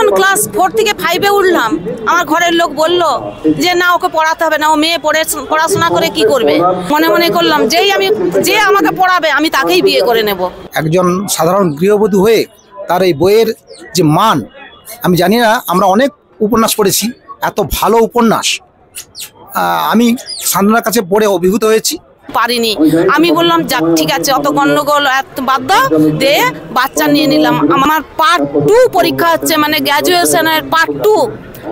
যখন ক্লাস 4 থেকে 5-এ উঠলাম, আমার ঘরের লোক বলল যে না, ওকে পড়াতে হবে না, ও মেয়ে পড়াশোনা করে কি করবে। মনে মনে করলাম যে আমাকে পড়াবে আমি তাকেই বিয়ে করে নেব। একজন সাধারণ গৃহবধূ হয়ে তার এই বইয়ের যে মান, আমি জানি না, আমরা অনেক উপন্যাস পড়েছি, এত ভালো উপন্যাস আমি সান্তনার কাছে পড়ে অভিভূত হয়েছি। পারিনি, আমি বললাম যাক ঠিক আছে, অত গন্ডগোল এত বাদ দাও, দিয়ে বাচ্চা নিয়ে নিলাম। আমার পার্ট 2 পরীক্ষা হচ্ছে, মানে গ্র্যাজুয়েশনের পার্ট 2।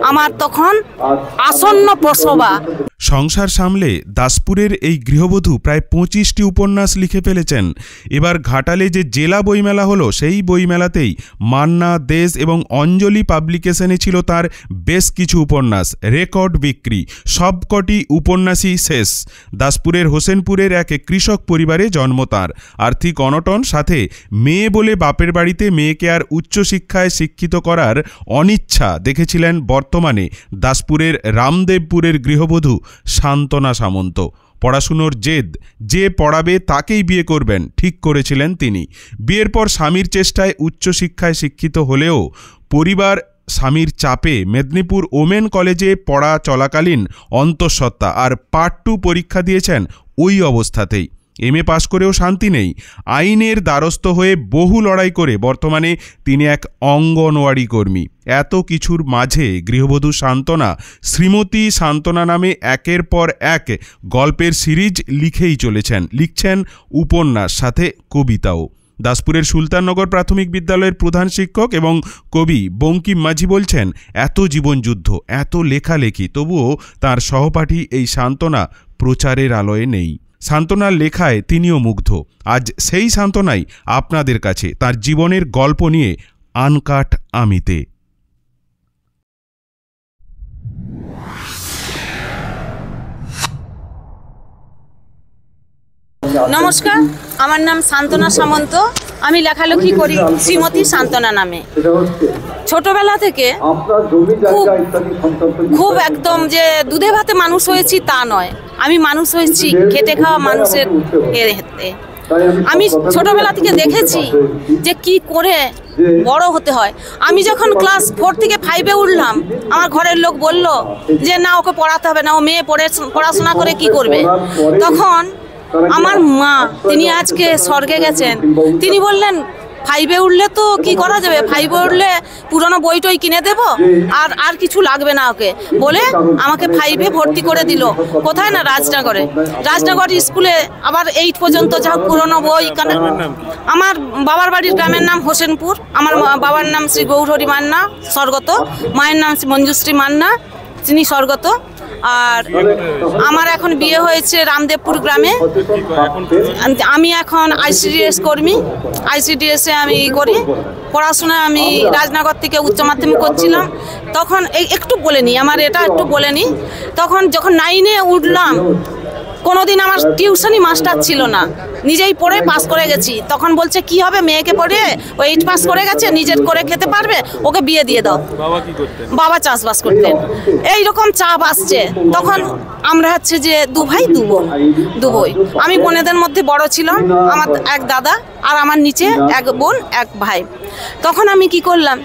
আমার তখন আসন্ন প্রসবা। সংসার সামলে দাসপুরের এই গৃহবধূ প্রায় 25টি উপন্যাস লিখে ফেলেছেন। এবার ঘাটালে যে জেলা বইমেলা হলো, সেই বইমেলাতেই মান্না, দেশ এবং অঞ্জলি পাবলিকেশনে ছিল তার বেশ কিছু উপন্যাস। রেকর্ড বিক্রি, সবকটি উপন্যাসই শেষ। দাসপুরের হোসেনপুরের এক কৃষক পরিবারে জন্ম তার। আর্থিক অনটন, সাথে মেয়ে বলে বাপের বাড়িতে মেয়েকে আর উচ্চশিক্ষায় শিক্ষিত করার অনিচ্ছা দেখেছিলেন বর্তমানে দাসপুরের রামদেবপুরের গৃহবধূ সান্তনা সামন্ত। পড়াশুনোর জেদ, যে পড়াবে তাকেই বিয়ে করবেন ঠিক করেছিলেন তিনি। বিয়ের পর স্বামীর চেষ্টায় উচ্চশিক্ষায় শিক্ষিত হলেও পরিবার স্বামীর চাপে মেদিনীপুর ওমেন কলেজে পড়া চলাকালীন অন্তঃসত্ত্বা আর পার্ট 2 পরীক্ষা দিয়েছেন ওই অবস্থাতেই। এমএ পাশ করেও শান্তি নেই। আইনের দ্বারস্থ হয়ে বহু লড়াই করে বর্তমানে তিনি এক অঙ্গনওয়াড়ি কর্মী। এত কিছুর মাঝে গৃহবধূ সান্তনা শ্রীমতী সান্তনা নামে একের পর এক গল্পের সিরিজ লিখেই চলেছেন। লিখছেন উপন্যাস, সাথে কবিতাও। দাসপুরের সুলতাননগর প্রাথমিক বিদ্যালয়ের প্রধান শিক্ষক এবং কবি বঙ্কিম মাঝি বলছেন, এত জীবনযুদ্ধ, এত লেখালেখি, তবুও তার সহপাঠী এই সান্তনা প্রচারের আলোয় নেই। সান্তনার লেখায় তিনিও মুগ্ধ। আজ সেই সান্তনাই আপনাদের কাছে তার জীবনের গল্প নিয়ে আনকাট আমিতে। নমস্কার, আমার নাম সান্তনা সামন্ত। আমি লেখালেখি করি শ্রীমতী সান্তনা নামে। ছোটবেলা থেকে খুব একদম যে দুধে ভাতে মানুষ হয়েছি তা নয়, আমি মানুষ হয়েছি খেটে খাওয়া মানুষের হাতে। আমি ছোটবেলা থেকে দেখেছি যে কি করে বড় হতে হয়। আমি যখন ক্লাস 4 থেকে 5-এ উঠলাম, আমার ঘরের লোক বলল যে না, ওকে পড়াতে হবে না, ও মেয়ে পড়াশোনা করে কি করবে। তখন আমার মা, তিনি আজকে স্বর্গে গেছেন, তিনি বললেন 5-এ উঠলে তো কি করা যাবে, 5-এ উঠলে পুরনো বই টই কিনে দেব, আর কিছু লাগবে না ওকে বলে আমাকে 5-এ ভর্তি করে দিল। কোথায় না, রাজনগর স্কুলে। আবার 8 পর্যন্ত যা পুরনো বই। আমার বাবার বাড়ির গ্রামের নাম হোসেনপুর। আমার বাবার নাম শ্রী গৌরহরি মান্না, স্বর্গত। মায়ের নাম শ্রী মঞ্জুশ্রী মান্না, তিনি স্বর্গত। আর আমার এখন বিয়ে হয়েছে রামদেবপুর গ্রামে। আমি এখন আইসিডিএস কর্মী। আইসিডিএসে আমি করি পড়াশোনা। আমি রাজনগর থেকে উচ্চ মাধ্যমিক করছিলাম। তখন একটু বলে নিই, আমার এটা একটু বলে নিই। তখন যখন 9-এ উঠলাম, কোনোদিন আমার টিউশনই মাস্টার ছিল না, নিজেই পড়ে পাস করে গেছি। তখন বলছে কি হবে, মেয়েকে পড়ে ও 8 পাস করে গেছে, নিজের করে খেতে পারবে, ওকে বিয়ে দিয়ে দাও। বাবা চাষবাস করতেন। এইরকম চাপ আসছে। তখন আমরা হচ্ছে যে 2 ভাই 2 বোন, 2 বই। আমি বোনেদের মধ্যে বড় ছিলাম, আমার এক দাদা, আর আমার নিচে 1 বোন 1 ভাই। তখন আমি কি করলাম,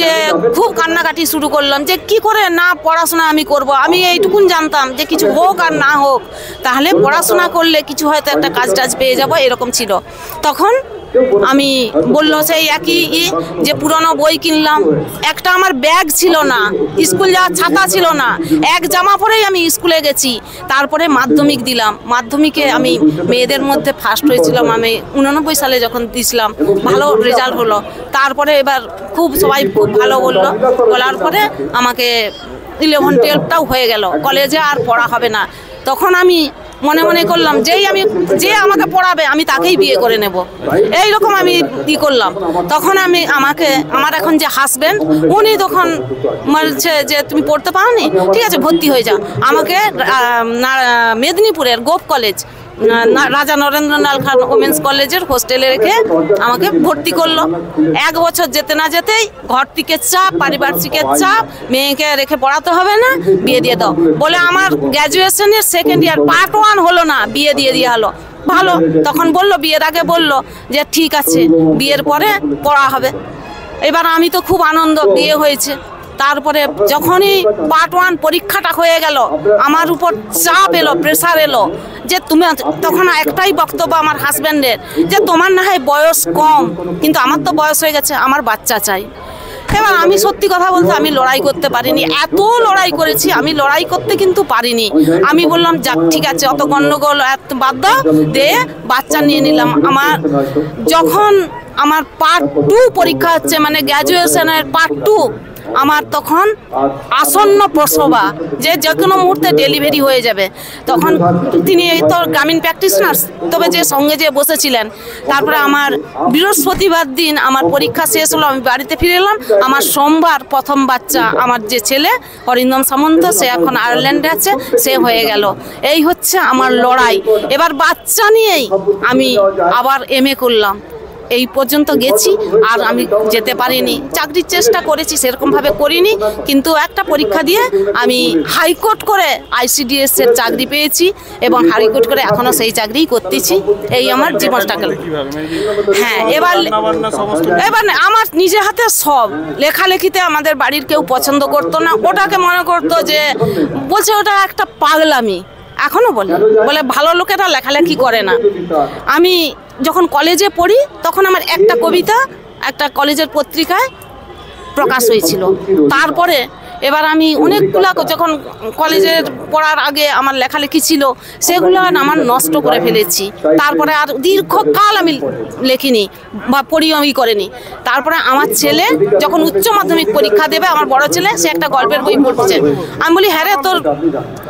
যে খুব কান্নাকাটি শুরু করলাম যে কি করে না পড়াশোনা আমি করব। আমি এইটুকুন জানতাম যে কিছু হোক আর না হোক, তাহলে পড়াশোনা করলে কিছু হয়তো একটা কাজ টাজ পেয়ে যাবো, এরকম ছিল। তখন আমি বললো সেই একই যে পুরনো বই কিনলাম। একটা আমার ব্যাগ ছিল না, স্কুল যাওয়ার ছাতা ছিল না, এক জামা পরেই আমি স্কুলে গেছি। তারপরে মাধ্যমিক দিলাম। মাধ্যমিকে আমি মেয়েদের মধ্যে ফার্স্ট হয়েছিলাম। আমি 89 সালে যখন দিয়েছিলাম, ভালো রেজাল্ট হলো। তারপরে এবার সবাই খুব ভালো বলার পরে আমাকে 11-12টাও হয়ে গেল, কলেজে আর পড়া হবে না। তখন আমি মনে মনে করলাম যে আমাকে পড়াবে আমি তাকেই বিয়ে করে নেব, এইরকম আমি ই করলাম। তখন আমার এখন যে হাজবেন্ড, উনি তখন বলছে যে তুমি পড়তে পারোনি, ঠিক আছে ভর্তি হয়ে যাও। আমাকে মেদিনীপুরের গোপ কলেজ, রাজা নরেন্দ্রলাল খান ওমেন্স কলেজের হোস্টেলে রেখে আমাকে ভর্তি করলো। 1 বছর যেতে না যেতেই ঘর থেকে চাপ, পারিপার্শ্বিকের চাপ, মেয়েকে রেখে পড়াতে হবে না, বিয়ে দিয়ে দাও বলে আমার গ্র্যাজুয়েশনের 2nd ইয়ার পার্ট 1 হলো না, বিয়ে দিয়ে হলো। ভালো, তখন বললো বিয়ের আগে বললো যে ঠিক আছে বিয়ের পরে পড়া হবে। এবার আমি তো খুব আনন্দ, বিয়ে হয়েছে। তারপরে যখনই পার্ট 1 পরীক্ষাটা হয়ে গেল, আমার উপর চাপ এলো, প্রেসার এলো যে তুমি, তখন একটাই বক্তব্য আমার হাজব্যান্ডের যে তোমার না হয় বয়স কম, কিন্তু আমার তো বয়স হয়ে গেছে, আমার বাচ্চা চাই। এবার আমি সত্যি কথা বলতে আমি লড়াই করতে পারিনি, এত লড়াই করেছি, আমি লড়াই করতে কিন্তু পারিনি। আমি বললাম যাক ঠিক আছে, অত গন্ডগোল বাদ দাও, দিয়ে বাচ্চা নিয়ে নিলাম। যখন আমার পার্ট 2 পরীক্ষা হচ্ছে, মানে গ্র্যাজুয়েশনের পার্ট 2, আমার তখন আসন্ন প্রসবা, যে কোনো মুহূর্তে ডেলিভারি হয়ে যাবে। তখন তিনি তো গ্রামীণ প্র্যাকটিশনার্স, তবে যে সঙ্গে যে বসেছিলেন। তারপরে আমার বৃহস্পতিবার দিন আমার পরীক্ষা শেষ হলো, আমি বাড়িতে ফিরে এলাম। আমার সোমবার প্রথম বাচ্চা, আমার যে ছেলে অরিন্দম সামন্ত, সে এখন আয়ারল্যান্ডে আছে, সে হয়ে গেল। এই হচ্ছে আমার লড়াই। এবার বাচ্চা নিয়েই আমি আবার MA করলাম, এই পর্যন্ত গেছি, আর আমি যেতে পারিনি। চাকরির চেষ্টা করেছি, সেরকমভাবে করিনি, কিন্তু একটা পরীক্ষা দিয়ে আমি হাইকোর্ট করে ICDS এর চাকরি পেয়েছি, এবং হাইকোর্ট করে এখনো সেই চাকরিই করতেছি। এই আমার জীবনটা গেল। হ্যাঁ, এবার আমার নিজের হাতে সব লেখালেখিতে আমাদের বাড়ির কেউ পছন্দ করতো না, ওটাকে মনে করতো যে, বলছে ওটা একটা পাগলামি, এখনো বলে ভালো লোকেরা লেখালেখি করে না। আমি যখন কলেজে পড়ি তখন আমার একটা কবিতা একটা কলেজের পত্রিকায় প্রকাশ হয়েছিল। তারপরে এবার আমি অনেকগুলো, যখন কলেজের পড়ার আগে আমার লেখালেখি ছিল, সেগুলো আমার নষ্ট করে ফেলেছি। তারপরে আর দীর্ঘকাল আমি লেখিনি বা পড়িও করিনি। তারপরে আমার ছেলে যখন উচ্চ মাধ্যমিক পরীক্ষা দেবে, আমার বড় ছেলে, সে একটা গল্পের বই পড়তেছে। আমি বলি হ্যাঁ রে, তোর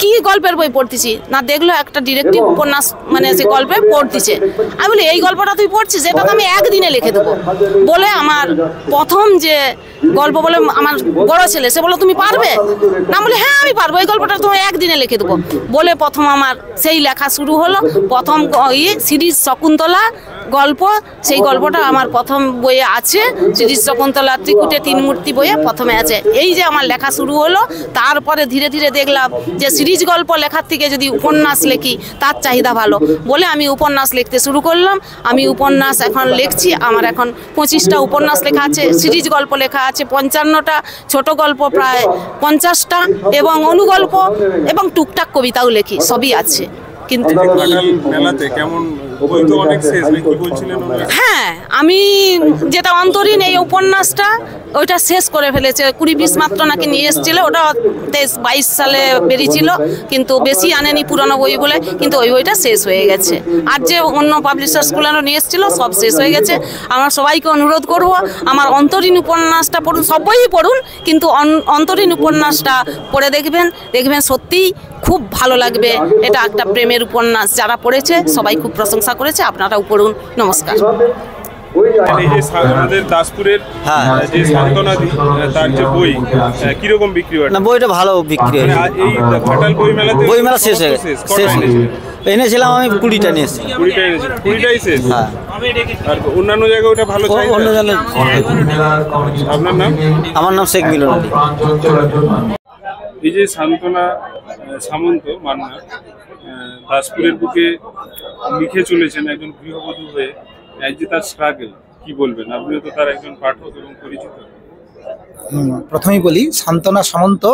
কি গল্পের বই পড়তেছি? না, দেখলো একটা ডিরেক্টিভ উপন্যাস, মানে সে গল্পে পড়তেছে। আমি বলি এই গল্পটা তুই পড়ছিস, এটা তো আমি একদিনে লিখে দেবো। বলে আমার প্রথম যে গল্প বলে আমার বড় ছেলে, সে বললো তুমি পারবে? না, বলে হ্যাঁ আমি পারবো, এই গল্পটা তো একদিনে লিখে দেবো। বলে প্রথম আমার সেই লেখা শুরু হলো। প্রথম সিরিজ শকুন্তলা গল্প, সেই গল্পটা আমার প্রথম বইয়ে আছে। সিরিজ শকুন্তলা ত্রিকুটে 3 মূর্তি বইয়ে প্রথমে আছে। এই যে আমার লেখা শুরু হলো, তারপরে ধীরে ধীরে দেখলাম যে সিরিজ গল্প লেখার থেকে যদি উপন্যাস লেখি তার চাহিদা ভালো, বলে আমি উপন্যাস লিখতে শুরু করলাম। আমি উপন্যাস এখন লিখছি, আমার এখন 25টা উপন্যাস লেখা আছে, সিরিজ গল্প লেখা আছে 55টা, ছোট গল্প প্রায় 50টা, এবং অনুগল্প এবং টুকটাক কবিতাও লেখি, সবই আছে। কিন্তু হ্যাঁ, আমি যেটা অন্তরীণ এই উপন্যাসটা, ওইটা শেষ করে ফেলেছে। 20-20 মাত্র নাকি নিয়ে এসেছিল, ওটা 23-22 সালে বেরিয়েছিল, কিন্তু বেশি আনেনি পুরনো বই বলে, কিন্তু ওই বইটা শেষ হয়ে গেছে। আর যে অন্য পাবলিশার্সগুলো নিয়ে এসেছিল সব শেষ হয়ে গেছে। আমার সবাইকে অনুরোধ করব, আমার অন্তরীণ উপন্যাসটা পড়ুন, সব বইই পড়ুন, কিন্তু অন্তরীণ উপন্যাসটা পড়ে দেখবেন সত্যিই খুব ভালো লাগবে। এটা একটা প্রেমের উপন্যাস, যারা পড়েছে সবাই খুব প্রশংসা করেছে, আপনারাও পড়ুন। নমস্কার। এই যে আমাদের দাসপুরের যে সান্ত্বনাদি, তার যে বই কিরকম বিক্রি হয়? না, বইটা ভালো বিক্রি হয়। এই ঘাটাল বইমেলা শেষ হয়ে গেছে। এনেছিলাম আমি 20টা নিয়ে এসেছি। 20টাই শেষ। হ্যাঁ, আর অন্যান্য জায়গায় ওটা ভালো চাই। অন্য জায়গায়। আপনার নাম? আমার নাম শেখ মিলন আলী। এই যে সান্ত্বনা সামন্ত মান্না দাসপুরের বুকে লিখে চলেছেন একজন গৃহবধূ হয়ে, এই যে তার স্ট্রাগল, কি বলবেন? আপনিও তো তার একজন পাঠক এবং পরিচিত। প্রথমেই বলি, সান্ত্বনা সামন্ত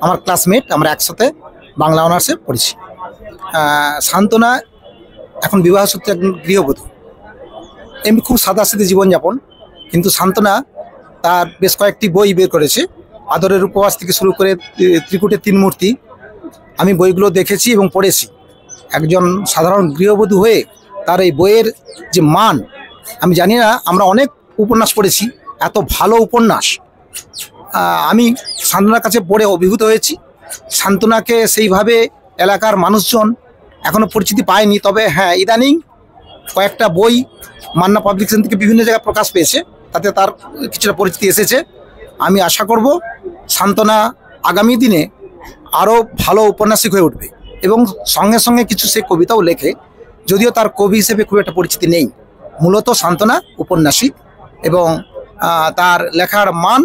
আমার ক্লাসমেট, আমরা একসাথে বাংলা অনার্সে পড়েছি। সান্ত্বনা এখন বিবাহ সূত্রে একজন গৃহবধূ, এমনি খুব সাদাসিধে জীবনযাপন। কিন্তু সান্ত্বনা তার বেশ কয়েকটি বই বের করেছে, আদরের উপবাস থেকে শুরু করে ত্রিকুটে 3 মূর্তি। আমি বইগুলো দেখেছি এবং পড়েছি। একজন সাধারণ গৃহবধূ হয়ে তার এই বইয়ের যে মান, আমি জানি না, আমরা অনেক উপন্যাস পড়েছি, এত ভালো উপন্যাস আমি সান্ত্বনার কাছে পড়ে অভিভূত হয়েছি। সান্ত্বনাকে সেইভাবে এলাকার মানুষজন এখনও পরিচিতি পায়নি, তবে হ্যাঁ, ইদানিং কয়েকটা বই মান্না পাবলিকেশন থেকে বিভিন্ন জায়গায় প্রকাশ পেয়েছে, তাতে তার কিছুটা পরিচিতি এসেছে। আমি আশা করব সান্ত্বনা আগামী দিনে আরও ভালো উপন্যাসিক হয়ে উঠবে, এবং সঙ্গে সঙ্গে কিছু সে কবিতাও লেখে, যদিও তার কবি হিসেবে খুব একটা পরিচিতি নেই। মূলত সান্ত্বনা উপন্যাসিক, এবং তার লেখার মান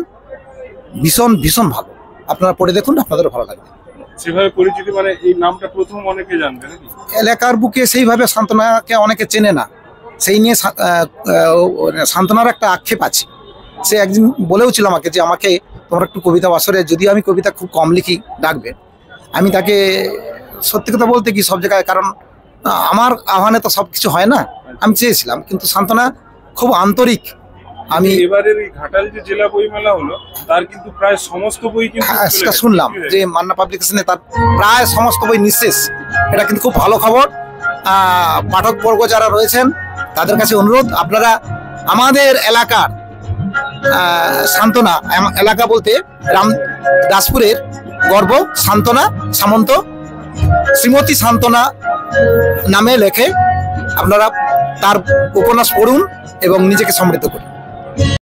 ভীষণ ভীষণ ভালো। আপনারা পড়ে দেখুন, আপনাদেরও ভালো লাগবে। সেভাবে পরিচিতি মানে এই নামটা প্রথম অনেকে জানবে নাকি? এলাকার বুকে সেইভাবে সান্ত্বনাকে অনেকে চেনে না, সেই নিয়ে সান্ত্বনার একটা আক্ষেপ আছে সে একদিন বলেও ছিল আমাকে যে আমাকে তোমার একটু কবিতা বাসরে, যদিও আমি কবিতা খুব কম লিখি, ডাকবে। আমি তাকে সত্যি কথা বলতে কি সব জায়গায়, কারণ আমার আহ্বানে তো সব কিছু হয় না, আমি চেয়েছিলাম, কিন্তু সান্ত্বনা খুব আন্তরিক। আমি এবারের এই ঘাটাল যে জেলা বইমেলা হলো তার কিন্তু প্রায় সমস্ত বই কিন্তু চলে গেছে। শুনলাম যে মান্না পাবলিকেশনে তার প্রায় সমস্ত বই নিঃশেষ। এটা কিন্তু খুব ভালো খবর। পাঠকবর্গ যারা রয়েছেন তাদের কাছে অনুরোধ, আপনারা আমাদের এলাকার সান্ত্বনা এলাকা বলতে দাসপুরের গর্ব সান্ত্বনা সামন্ত, শ্রীমতী সান্ত্বনা নামে লেখে আপনারা তার উপন্যাস পড়ুন এবং নিজেকে সমৃদ্ধ করুন।